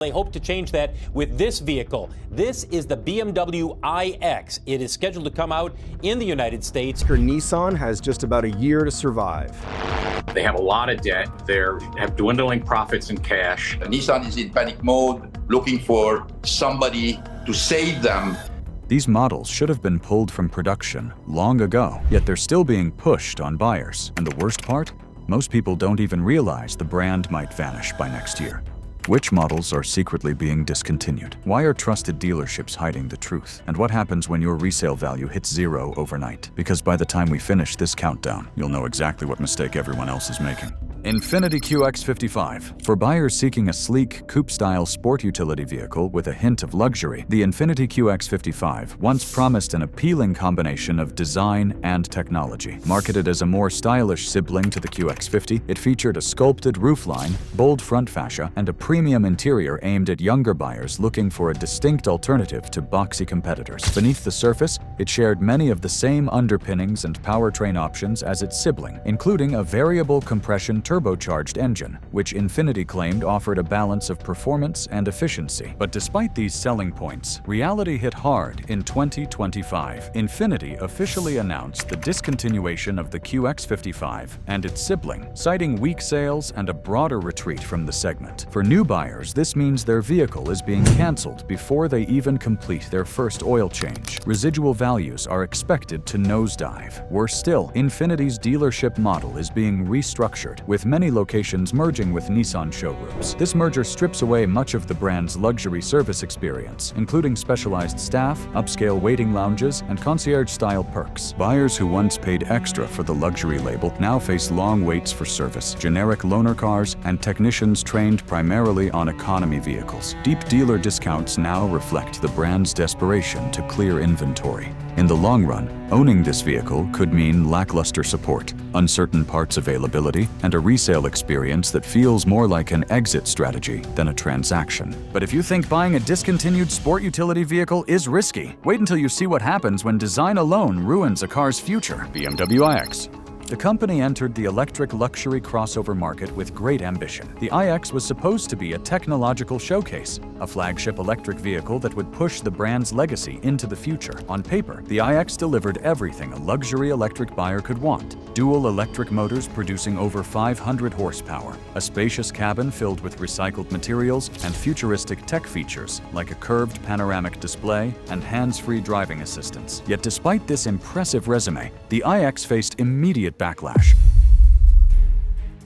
They hope to change that with this vehicle. This is the BMW iX. It is scheduled to come out in the United States. Nissan has just about a year to survive. They have a lot of debt. They have dwindling profits and cash. Nissan is in panic mode, looking for somebody to save them. These models should have been pulled from production long ago, yet they're still being pushed on buyers. And the worst part? Most people don't even realize the brand might vanish by next year. Which models are secretly being discontinued? Why are trusted dealerships hiding the truth? And what happens when your resale value hits zero overnight? Because by the time we finish this countdown, you'll know exactly what mistake everyone else is making. Infiniti QX55. For buyers seeking a sleek, coupe-style sport utility vehicle with a hint of luxury, the Infiniti QX55 once promised an appealing combination of design and technology. Marketed as a more stylish sibling to the QX50, it featured a sculpted roofline, bold front fascia, and a premium interior aimed at younger buyers looking for a distinct alternative to boxy competitors. Beneath the surface, it shared many of the same underpinnings and powertrain options as its sibling, including a variable compression turbocharged engine, which Infiniti claimed offered a balance of performance and efficiency. But despite these selling points, reality hit hard in 2025. Infiniti officially announced the discontinuation of the QX55 and its sibling, citing weak sales and a broader retreat from the segment. For new buyers, this means their vehicle is being cancelled before they even complete their first oil change. Residual values are expected to nosedive. Worse still, Infiniti's dealership model is being restructured, with many locations merging with Nissan showrooms. This merger strips away much of the brand's luxury service experience, including specialized staff, upscale waiting lounges, and concierge-style perks. Buyers who once paid extra for the luxury label now face long waits for service, generic loaner cars, and technicians trained primarily on economy vehicles. Deep dealer discounts now reflect the brand's desperation to clear inventory. In the long run, owning this vehicle could mean lackluster support, uncertain parts availability, and a resale experience that feels more like an exit strategy than a transaction. But if you think buying a discontinued sport utility vehicle is risky, wait until you see what happens when design alone ruins a car's future. BMW iX. The company entered the electric luxury crossover market with great ambition. The iX was supposed to be a technological showcase, a flagship electric vehicle that would push the brand's legacy into the future. On paper, the iX delivered everything a luxury electric buyer could want. Dual electric motors producing over 500 horsepower, a spacious cabin filled with recycled materials, and futuristic tech features like a curved panoramic display and hands-free driving assistance. Yet despite this impressive resume, the iX faced immediate backlash.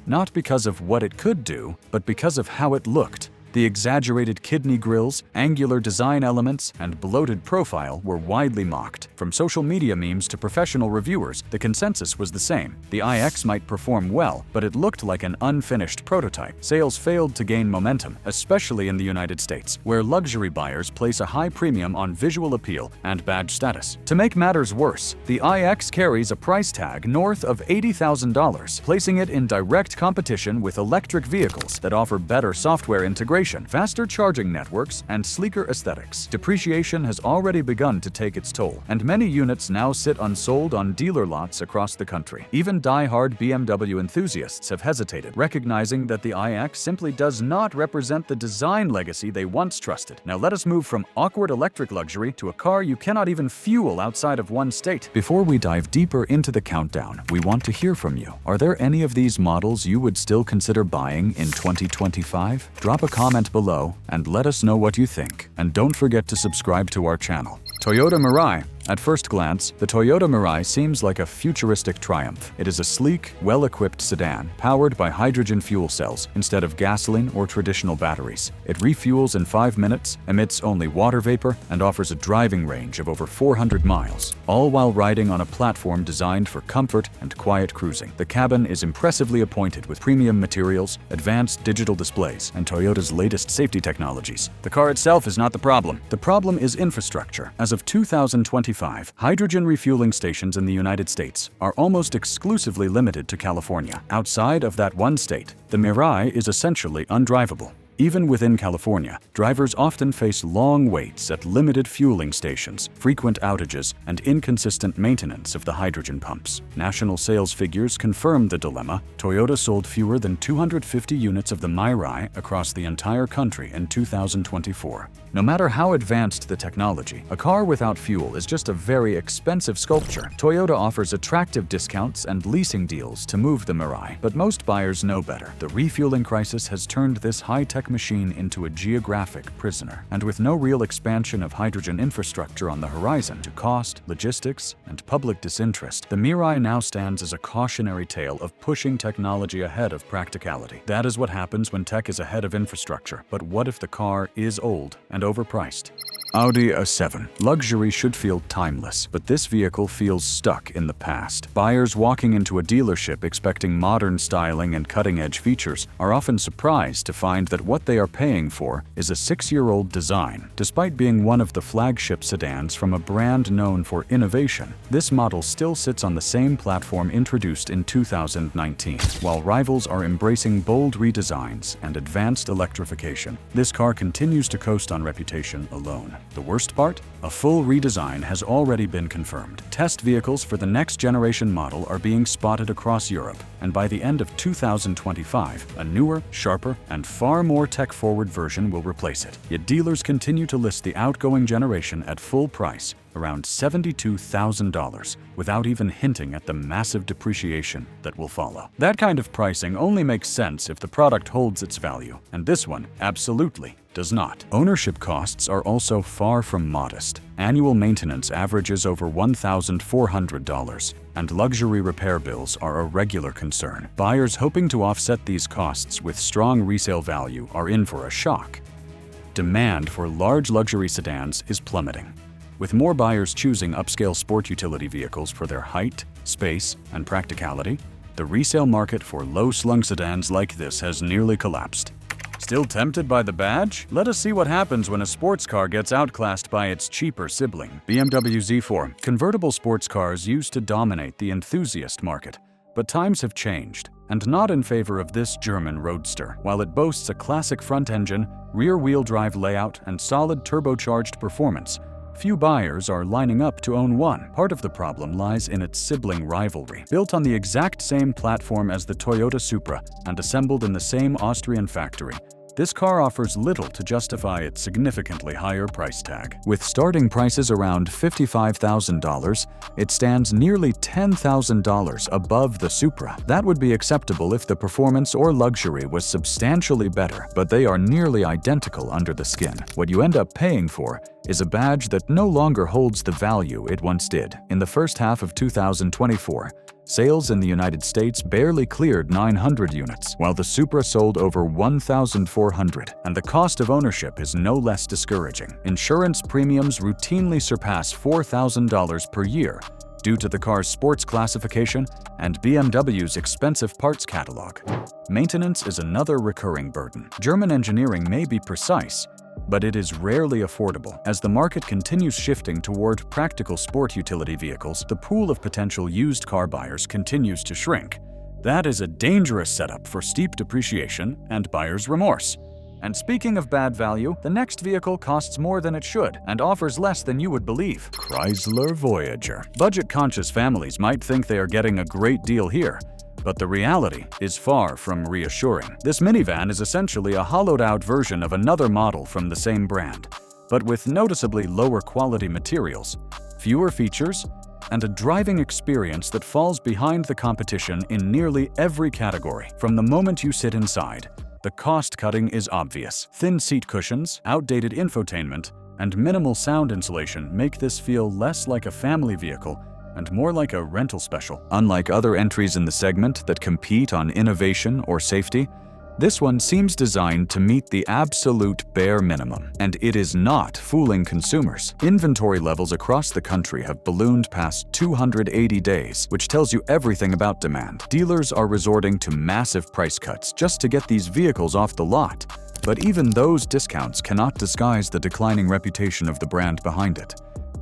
Not because of what it could do, but because of how it looked. The exaggerated kidney grills, angular design elements, and bloated profile were widely mocked. From social media memes to professional reviewers, the consensus was the same. The iX might perform well, but it looked like an unfinished prototype. Sales failed to gain momentum, especially in the United States, where luxury buyers place a high premium on visual appeal and badge status. To make matters worse, the iX carries a price tag north of $80,000, placing it in direct competition with electric vehicles that offer better software integration, faster charging networks, and sleeker aesthetics. Depreciation has already begun to take its toll, and many units now sit unsold on dealer lots across the country. Even die-hard BMW enthusiasts have hesitated, recognizing that the iX simply does not represent the design legacy they once trusted. Now let us move from awkward electric luxury to a car you cannot even fuel outside of one state. Before we dive deeper into the countdown, we want to hear from you. Are there any of these models you would still consider buying in 2025? Drop a comment below and let us know what you think. And don't forget to subscribe to our channel. Toyota Mirai. At first glance, the Toyota Mirai seems like a futuristic triumph. It is a sleek, well-equipped sedan powered by hydrogen fuel cells instead of gasoline or traditional batteries. It refuels in 5 minutes, emits only water vapor, and offers a driving range of over 400 miles, all while riding on a platform designed for comfort and quiet cruising. The cabin is impressively appointed with premium materials, advanced digital displays, and Toyota's latest safety technologies. The car itself is not the problem. The problem is infrastructure. As of 2025, hydrogen refueling stations in the United States are almost exclusively limited to California. Outside of that one state, the Mirai is essentially undrivable. Even within California, drivers often face long waits at limited fueling stations, frequent outages, and inconsistent maintenance of the hydrogen pumps. National sales figures confirm the dilemma. Toyota sold fewer than 250 units of the Mirai across the entire country in 2024. No matter how advanced the technology, a car without fuel is just a very expensive sculpture. Toyota offers attractive discounts and leasing deals to move the Mirai, but most buyers know better. The refueling crisis has turned this high-tech machine into a geographic prisoner, and with no real expansion of hydrogen infrastructure on the horizon to cost, logistics, and public disinterest, the Mirai now stands as a cautionary tale of pushing technology ahead of practicality. That is what happens when tech is ahead of infrastructure. But what if the car is old and overpriced? Audi A7. Luxury should feel timeless, but this vehicle feels stuck in the past. Buyers walking into a dealership expecting modern styling and cutting-edge features are often surprised to find that what they are paying for is a 6-year-old design. Despite being one of the flagship sedans from a brand known for innovation, this model still sits on the same platform introduced in 2019. While rivals are embracing bold redesigns and advanced electrification, this car continues to coast on reputation alone. The worst part? A full redesign has already been confirmed. Test vehicles for the next generation model are being spotted across Europe, and by the end of 2025, a newer, sharper, and far more tech-forward version will replace it. Yet dealers continue to list the outgoing generation at full price, around $72,000, without even hinting at the massive depreciation that will follow. That kind of pricing only makes sense if the product holds its value, and this one absolutely does not. Ownership costs are also far from modest. Annual maintenance averages over $1,400, and luxury repair bills are a regular concern. Buyers hoping to offset these costs with strong resale value are in for a shock. Demand for large luxury sedans is plummeting, with more buyers choosing upscale sport utility vehicles for their height, space, and practicality. The resale market for low-slung sedans like this has nearly collapsed. Still tempted by the badge? Let us see what happens when a sports car gets outclassed by its cheaper sibling. BMW Z4. Convertible sports cars used to dominate the enthusiast market, but times have changed, and not in favor of this German roadster. While it boasts a classic front engine, rear-wheel drive layout, and solid turbocharged performance, few buyers are lining up to own one. Part of the problem lies in its sibling rivalry. Built on the exact same platform as the Toyota Supra and assembled in the same Austrian factory, this car offers little to justify its significantly higher price tag. With starting prices around $55,000, it stands nearly $10,000 above the Supra. That would be acceptable if the performance or luxury was substantially better, but they are nearly identical under the skin. What you end up paying for is a badge that no longer holds the value it once did. In the first half of 2024, sales in the United States barely cleared 900 units, while the Supra sold over 1,400, and the cost of ownership is no less discouraging. Insurance premiums routinely surpass $4,000 per year due to the car's sports classification and BMW's expensive parts catalog. Maintenance is another recurring burden. German engineering may be precise, but it is rarely affordable. As the market continues shifting toward practical sport utility vehicles, the pool of potential used car buyers continues to shrink. That is a dangerous setup for steep depreciation and buyer's remorse. And speaking of bad value, the next vehicle costs more than it should and offers less than you would believe. Chrysler Voyager. Budget-conscious families might think they are getting a great deal here, but the reality is far from reassuring. This minivan is essentially a hollowed-out version of another model from the same brand, but with noticeably lower quality materials, fewer features, and a driving experience that falls behind the competition in nearly every category. From the moment you sit inside, the cost-cutting is obvious. Thin seat cushions, outdated infotainment, and minimal sound insulation make this feel less like a family vehicle and more like a rental special. Unlike other entries in the segment that compete on innovation or safety, this one seems designed to meet the absolute bare minimum, and it is not fooling consumers. Inventory levels across the country have ballooned past 280 days, which tells you everything about demand. Dealers are resorting to massive price cuts just to get these vehicles off the lot, but even those discounts cannot disguise the declining reputation of the brand behind it.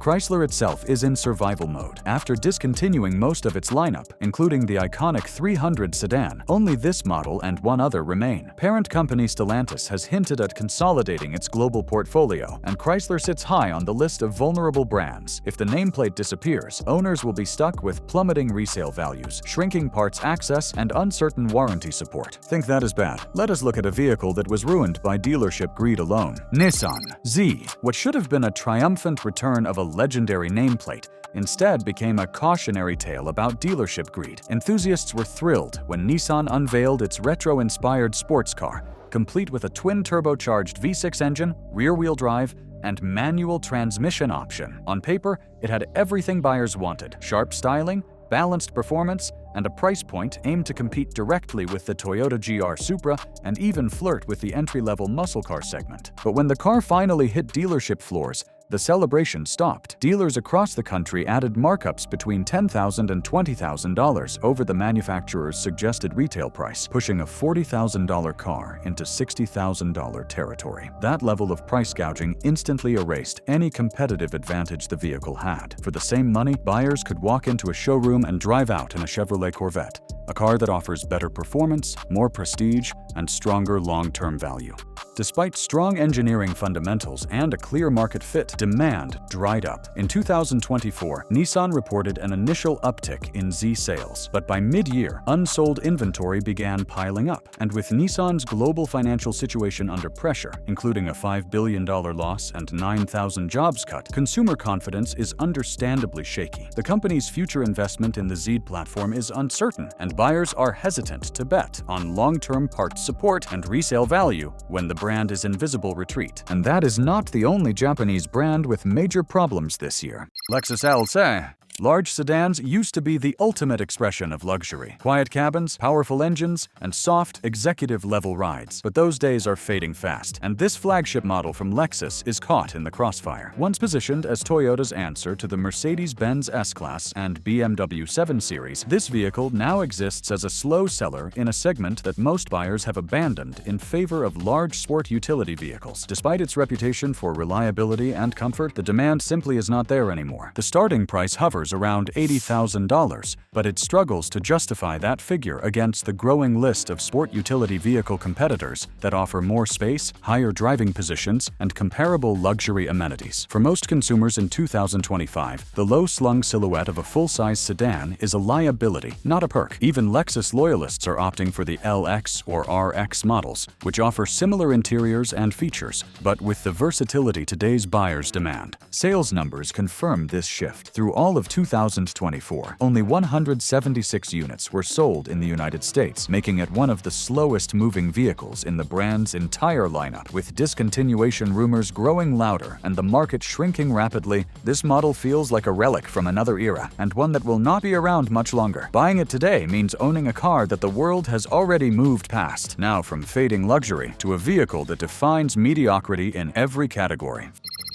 Chrysler itself is in survival mode. After discontinuing most of its lineup, including the iconic 300 sedan, only this model and one other remain. Parent company Stellantis has hinted at consolidating its global portfolio, and Chrysler sits high on the list of vulnerable brands. If the nameplate disappears, owners will be stuck with plummeting resale values, shrinking parts access, and uncertain warranty support. Think that is bad? Let us look at a vehicle that was ruined by dealership greed alone. Nissan Z. What should have been a triumphant return of a legendary nameplate instead became a cautionary tale about dealership greed. Enthusiasts were thrilled when Nissan unveiled its retro-inspired sports car, complete with a twin-turbocharged V6 engine, rear-wheel drive, and manual transmission option. On paper, it had everything buyers wanted: sharp styling, balanced performance, and a price point aimed to compete directly with the Toyota GR Supra and even flirt with the entry-level muscle car segment. But when the car finally hit dealership floors, the celebration stopped. Dealers across the country added markups between $10,000 and $20,000 over the manufacturer's suggested retail price, pushing a $40,000 car into $60,000 territory. That level of price gouging instantly erased any competitive advantage the vehicle had. For the same money, buyers could walk into a showroom and drive out in a Chevrolet Corvette, a car that offers better performance, more prestige, and stronger long-term value. Despite strong engineering fundamentals and a clear market fit, demand dried up. In 2024, Nissan reported an initial uptick in Z sales, but by mid-year, unsold inventory began piling up. And with Nissan's global financial situation under pressure, including a $5 billion loss and 9,000 jobs cut, consumer confidence is understandably shaky. The company's future investment in the Z platform is uncertain, and buyers are hesitant to bet on long-term parts support and resale value when the brand is in visible retreat. And that is not the only Japanese brand with major problems this year. Lexus A Large sedans used to be the ultimate expression of luxury. Quiet cabins, powerful engines, and soft, executive-level rides. But those days are fading fast, and this flagship model from Lexus is caught in the crossfire. Once positioned as Toyota's answer to the Mercedes-Benz S-Class and BMW 7 Series, this vehicle now exists as a slow seller in a segment that most buyers have abandoned in favor of large sport utility vehicles. Despite its reputation for reliability and comfort, the demand simply is not there anymore. The starting price hovers around $80,000, but it struggles to justify that figure against the growing list of sport utility vehicle competitors that offer more space, higher driving positions, and comparable luxury amenities. For most consumers in 2025, the low-slung silhouette of a full-size sedan is a liability, not a perk. Even Lexus loyalists are opting for the LX or RX models, which offer similar interiors and features, but with the versatility today's buyers demand. Sales numbers confirm this shift. Through all of 2024, only 176 units were sold in the United States, making it one of the slowest-moving vehicles in the brand's entire lineup. With discontinuation rumors growing louder and the market shrinking rapidly, this model feels like a relic from another era, and one that will not be around much longer. Buying it today means owning a car that the world has already moved past, now from fading luxury to a vehicle that defines mediocrity in every category.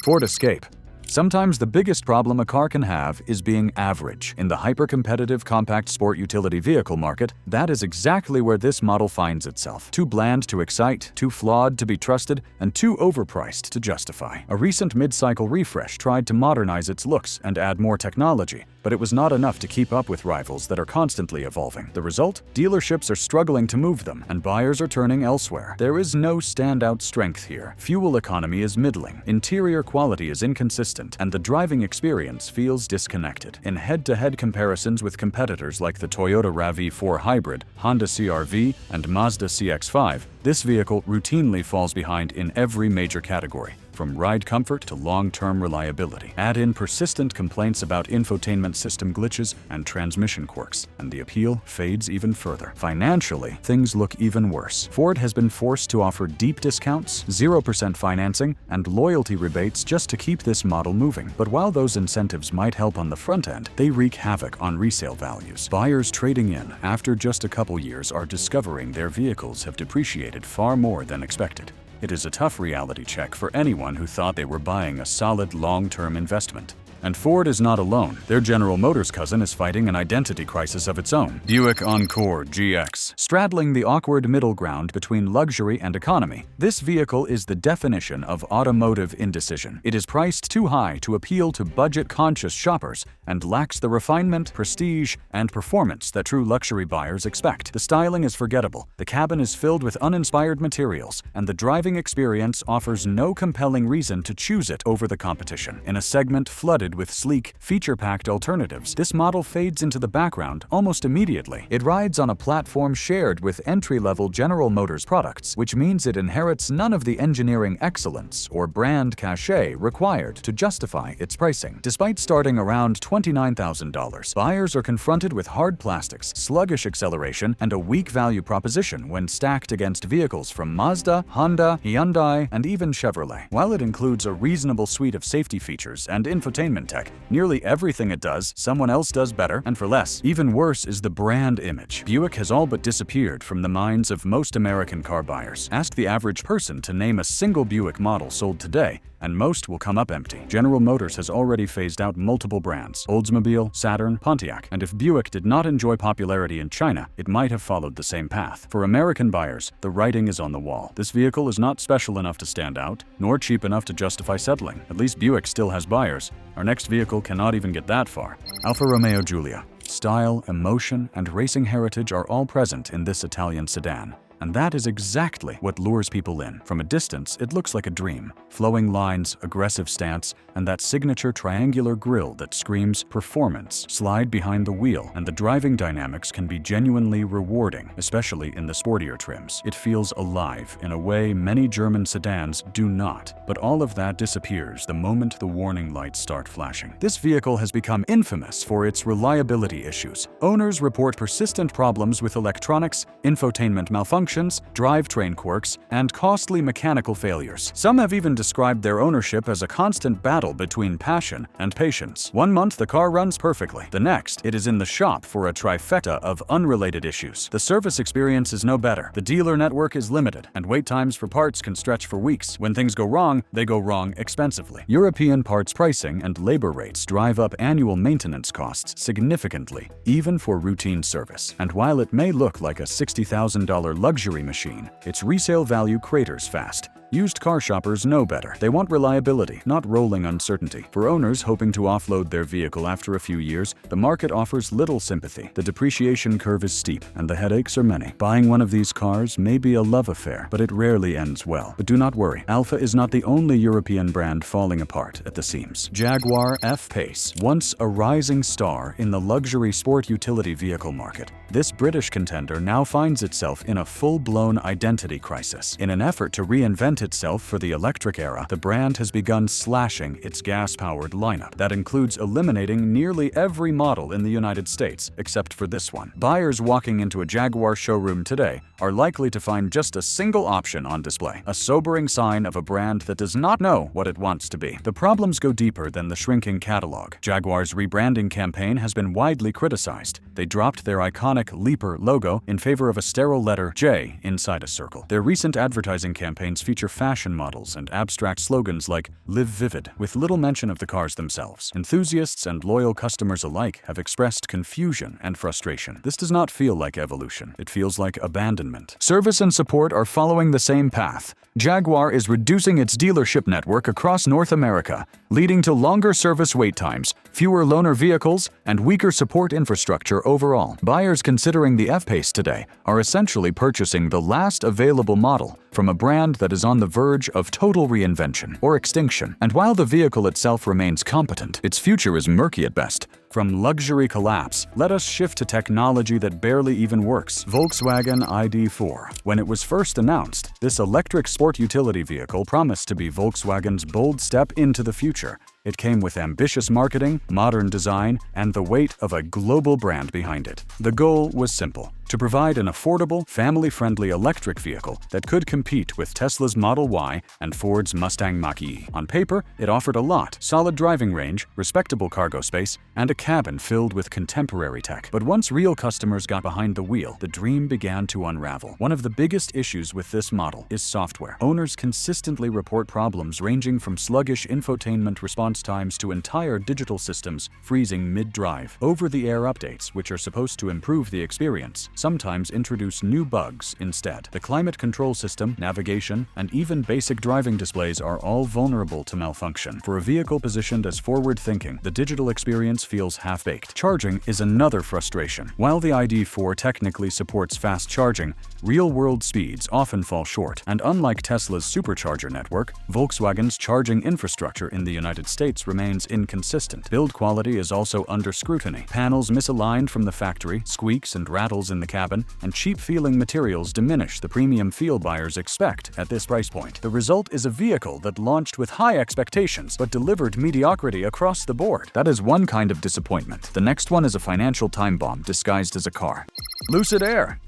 Ford Escape. Sometimes the biggest problem a car can have is being average. In the hyper-competitive compact sport utility vehicle market, that is exactly where this model finds itself. Too bland to excite, too flawed to be trusted, and too overpriced to justify. A recent mid-cycle refresh tried to modernize its looks and add more technology, but it was not enough to keep up with rivals that are constantly evolving. The result? Dealerships are struggling to move them, and buyers are turning elsewhere. There is no standout strength here. Fuel economy is middling, interior quality is inconsistent, and the driving experience feels disconnected. In head-to-head comparisons with competitors like the Toyota RAV4 Hybrid, Honda CR-V, and Mazda CX-5, this vehicle routinely falls behind in every major category, from ride comfort to long-term reliability. Add in persistent complaints about infotainment system glitches and transmission quirks, and the appeal fades even further. Financially, things look even worse. Ford has been forced to offer deep discounts, 0% financing, and loyalty rebates just to keep this model moving. But while those incentives might help on the front end, they wreak havoc on resale values. Buyers trading in after just a couple years are discovering their vehicles have depreciated far more than expected. It is a tough reality check for anyone who thought they were buying a solid long-term investment. And Ford is not alone. Their General Motors cousin is fighting an identity crisis of its own. Buick Encore GX. Straddling the awkward middle ground between luxury and economy, this vehicle is the definition of automotive indecision. It is priced too high to appeal to budget-conscious shoppers and lacks the refinement, prestige, and performance that true luxury buyers expect. The styling is forgettable, the cabin is filled with uninspired materials, and the driving experience offers no compelling reason to choose it over the competition. In a segment flooded with sleek, feature-packed alternatives, this model fades into the background almost immediately. It rides on a platform shared with entry-level General Motors products, which means it inherits none of the engineering excellence or brand cachet required to justify its pricing. Despite starting around $29,000, buyers are confronted with hard plastics, sluggish acceleration, and a weak value proposition when stacked against vehicles from Mazda, Honda, Hyundai, and even Chevrolet. While it includes a reasonable suite of safety features and infotainment tech, nearly everything it does, someone else does better and for less. Even worse is the brand image. Buick has all but disappeared from the minds of most American car buyers. Ask the average person to name a single Buick model sold today, and most will come up empty. General Motors has already phased out multiple brands: Oldsmobile, Saturn, Pontiac, and if Buick did not enjoy popularity in China, it might have followed the same path. For American buyers, the writing is on the wall. This vehicle is not special enough to stand out, nor cheap enough to justify settling. At least Buick still has buyers. Our next vehicle cannot even get that far. Alfa Romeo Giulia. Style, emotion, and racing heritage are all present in this Italian sedan. And that is exactly what lures people in. From a distance, it looks like a dream. Flowing lines, aggressive stance, and that signature triangular grille that screams performance slide behind the wheel, and the driving dynamics can be genuinely rewarding, especially in the sportier trims. It feels alive in a way many German sedans do not. But all of that disappears the moment the warning lights start flashing. This vehicle has become infamous for its reliability issues. Owners report persistent problems with electronics, infotainment malfunctions, drivetrain quirks, and costly mechanical failures. Some have even described their ownership as a constant battle between passion and patience. One month the car runs perfectly. The next, it is in the shop for a trifecta of unrelated issues. The service experience is no better. The dealer network is limited, and wait times for parts can stretch for weeks. When things go wrong, they go wrong expensively. European parts pricing and labor rates drive up annual maintenance costs significantly, even for routine service. And while it may look like a $60,000 luxury machine, its resale value craters fast. Used car shoppers know better. They want reliability, not rolling uncertainty. For owners hoping to offload their vehicle after a few years, the market offers little sympathy. The depreciation curve is steep, and the headaches are many. Buying one of these cars may be a love affair, but it rarely ends well. But do not worry, Alfa is not the only European brand falling apart at the seams. Jaguar FPace, once a rising star in the luxury sport utility vehicle market, this British contender now finds itself in a full-blown identity crisis. In an effort to reinvent itself for the electric era, the brand has begun slashing its gas-powered lineup. That includes eliminating nearly every model in the United States, except for this one. Buyers walking into a Jaguar showroom today are likely to find just a single option on display, a sobering sign of a brand that does not know what it wants to be. The problems go deeper than the shrinking catalog. Jaguar's rebranding campaign has been widely criticized. They dropped their iconic Leaper logo in favor of a sterile letter J inside a circle. Their recent advertising campaigns feature fashion models and abstract slogans like "Live Vivid," with little mention of the cars themselves. Enthusiasts and loyal customers alike have expressed confusion and frustration. This does not feel like evolution. It feels like abandonment. Service and support are following the same path. Jaguar is reducing its dealership network across North America, leading to longer service wait times, fewer loaner vehicles, and weaker support infrastructure overall. Buyers considering the FPace today are essentially purchasing the last available model from a brand that is on the verge of total reinvention or extinction. And while the vehicle itself remains competent, its future is murky at best. From luxury collapse, let us shift to technology that barely even works. Volkswagen ID4. When it was first announced, this electric sport utility vehicle promised to be Volkswagen's bold step into the future. It came with ambitious marketing, modern design, and the weight of a global brand behind it. The goal was simple: to provide an affordable, family-friendly electric vehicle that could compete with Tesla's Model Y and Ford's Mustang Mach-E. On paper, it offered a lot: solid driving range, respectable cargo space, and a cabin filled with contemporary tech. But once real customers got behind the wheel, the dream began to unravel. One of the biggest issues with this model is software. Owners consistently report problems ranging from sluggish infotainment response response times to entire digital systems freezing mid-drive. Over-the-air updates, which are supposed to improve the experience, sometimes introduce new bugs instead. The climate control system, navigation, and even basic driving displays are all vulnerable to malfunction. For a vehicle positioned as forward-thinking, the digital experience feels half-baked. Charging is another frustration. While the ID4 technically supports fast charging, real-world speeds often fall short. And unlike Tesla's supercharger network, Volkswagen's charging infrastructure in the United States remains inconsistent. Build quality is also under scrutiny. Panels misaligned from the factory, squeaks and rattles in the cabin, and cheap-feeling materials diminish the premium feel buyers expect at this price point. The result is a vehicle that launched with high expectations but delivered mediocrity across the board. That is one kind of disappointment. The next one is a financial time bomb disguised as a car. Lucid Air.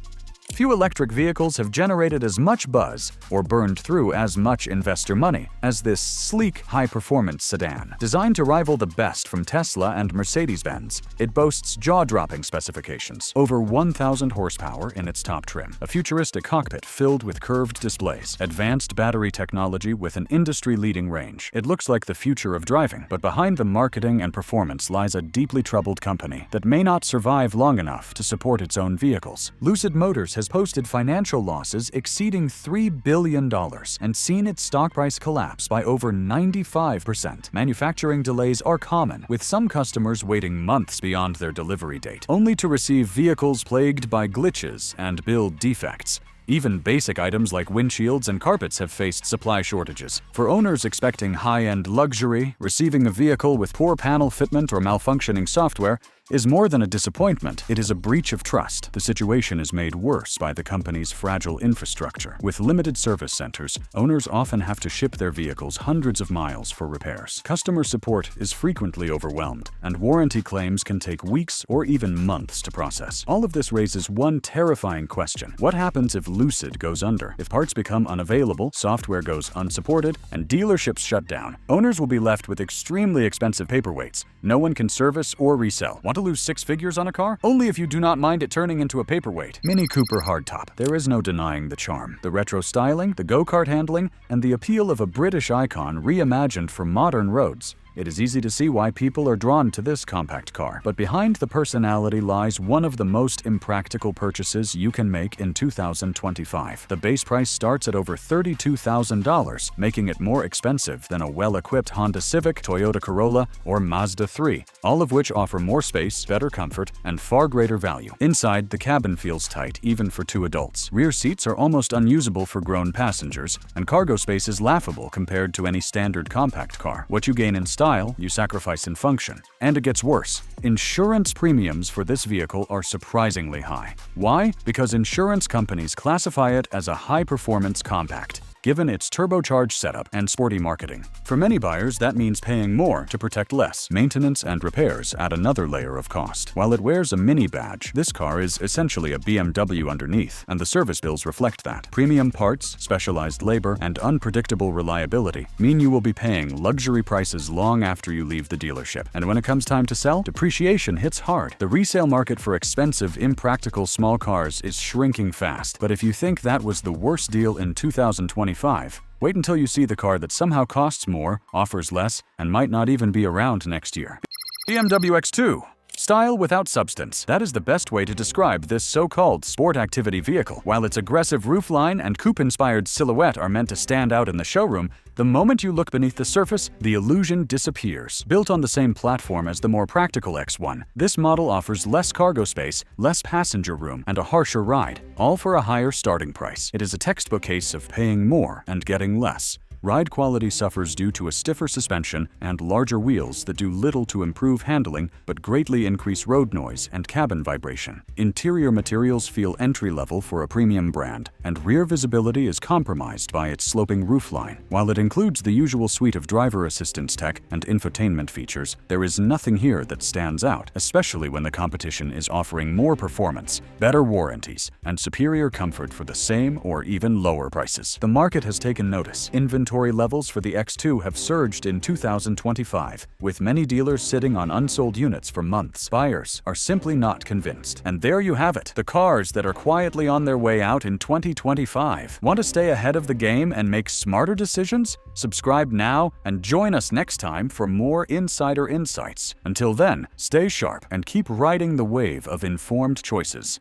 Few electric vehicles have generated as much buzz or burned through as much investor money as this sleek, high-performance sedan. Designed to rival the best from Tesla and Mercedes-Benz, it boasts jaw-dropping specifications. Over 1,000 horsepower in its top trim, a futuristic cockpit filled with curved displays, advanced battery technology with an industry-leading range. It looks like the future of driving, but behind the marketing and performance lies a deeply troubled company that may not survive long enough to support its own vehicles. Lucid Motors has posted financial losses exceeding $3 billion and seen its stock price collapse by over 95%. Manufacturing delays are common, with some customers waiting months beyond their delivery date, only to receive vehicles plagued by glitches and build defects. Even basic items like windshields and carpets have faced supply shortages. For owners expecting high-end luxury, receiving a vehicle with poor panel fitment or malfunctioning software is more than a disappointment. It is a breach of trust. The situation is made worse by the company's fragile infrastructure. With limited service centers, owners often have to ship their vehicles hundreds of miles for repairs. Customer support is frequently overwhelmed, and warranty claims can take weeks or even months to process. All of this raises one terrifying question. What happens if Lucid goes under? If parts become unavailable, software goes unsupported, and dealerships shut down, owners will be left with extremely expensive paperweights no one can service or resell. Want to lose 6 figures on a car? Only if you do not mind it turning into a paperweight. Mini Cooper hardtop. There is no denying the charm, the retro styling, the go-kart handling, and the appeal of a British icon reimagined for modern roads. It is easy to see why people are drawn to this compact car. But behind the personality lies one of the most impractical purchases you can make in 2025. The base price starts at over $32,000, making it more expensive than a well-equipped Honda Civic, Toyota Corolla, or Mazda 3, all of which offer more space, better comfort, and far greater value. Inside, the cabin feels tight, even for 2 adults. Rear seats are almost unusable for grown passengers, and cargo space is laughable compared to any standard compact car. What you gain in style, you sacrifice in function. And it gets worse. Insurance premiums for this vehicle are surprisingly high. Why? Because insurance companies classify it as a high-performance compact, given its turbocharged setup and sporty marketing. For many buyers, that means paying more to protect less. Maintenance and repairs add another layer of cost. While it wears a Mini badge, this car is essentially a BMW underneath, and the service bills reflect that. Premium parts, specialized labor, and unpredictable reliability mean you will be paying luxury prices long after you leave the dealership. And when it comes time to sell, depreciation hits hard. The resale market for expensive, impractical small cars is shrinking fast. But if you think that was the worst deal in 2025, wait until you see the car that somehow costs more, offers less, and might not even be around next year. BMW X2. Style without substance. That is the best way to describe this so-called sport activity vehicle. While its aggressive roofline and coupe-inspired silhouette are meant to stand out in the showroom, the moment you look beneath the surface, the illusion disappears. Built on the same platform as the more practical X1, this model offers less cargo space, less passenger room, and a harsher ride, all for a higher starting price. It is a textbook case of paying more and getting less. Ride quality suffers due to a stiffer suspension and larger wheels that do little to improve handling but greatly increase road noise and cabin vibration. Interior materials feel entry-level for a premium brand, and rear visibility is compromised by its sloping roofline. While it includes the usual suite of driver assistance tech and infotainment features, there is nothing here that stands out, especially when the competition is offering more performance, better warranties, and superior comfort for the same or even lower prices. The market has taken notice. Inventory inventory levels for the X2 have surged in 2025, with many dealers sitting on unsold units for months. Buyers are simply not convinced. And there you have it, the cars that are quietly on their way out in 2025. Want to stay ahead of the game and make smarter decisions? Subscribe now and join us next time for more insider insights. Until then, stay sharp and keep riding the wave of informed choices.